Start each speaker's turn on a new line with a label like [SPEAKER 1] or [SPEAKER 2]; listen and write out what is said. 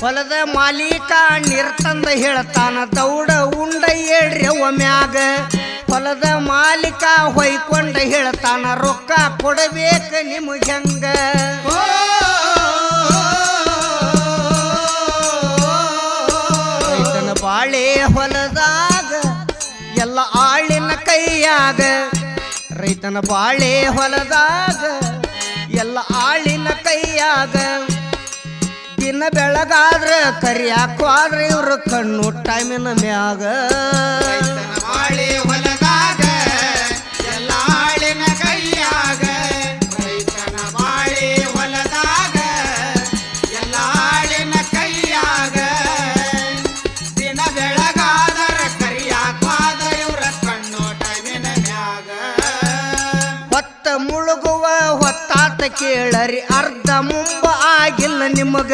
[SPEAKER 1] ಹೊಲದ ಮಾಲೀಕ ನಿರ್ತಂದ ಹೇಳ್ತಾನ ದೌಡ ಉಂಡ ಏಳ್ರಿ ಒಮ್ಯಾಗ ಹೊಲದ ಮಾಲೀಕ ಹೊಯ್ಕೊಂಡ ಹೇಳ್ತಾನ ರೊಕ್ಕ ಕೊಡಬೇಕ ನಿಮಗೆ ಹೆಂಗ ರೈತನ ಬಾಳೆ ಹೊಲದಾಗ ಎಲ್ಲ ಆಳಿನ ಕೈಯಾಗ ರೈತನ ಬಾಳೆ ಹೊಲದಾಗ ಎಲ್ಲ ಆಳಿನ ಕೈಯಾಗ ದಿನ ಬೆಳಗಾದ್ರ ಕರಿಯಾಕ್ವಾದ್ರ ಇವ್ರ ಕಣ್ಣು ಟೈಮಿನ ಮ್ಯಾಗ
[SPEAKER 2] ಬಾಳೆ ಹೊಲದಾಗ ಎಲ್ಲ ಆಳಿನ ಕೈಯಾಗ ರೈತನ ಬಾಳೆ ಹೊಲದಾಗ ಎಲ್ಲ ಆಳಿನ ಕೈಯಾಗ ದಿನ ಬೆಳಗಾದರ ಕರಿಯಾಕ್ವಾದ್ರ ಇವ್ರ ಕಣ್ಣು ಟೈಮಿನ ಮ್ಯಾಗ
[SPEAKER 1] ಹೊತ್ತ ಮುಳುಗುವ ಹೊತ್ತಾತ ಕೇಳರಿ ಅರ್ಧ ಮುಂಬ ಆಗಿಲ್ಲ ನಿಮಗ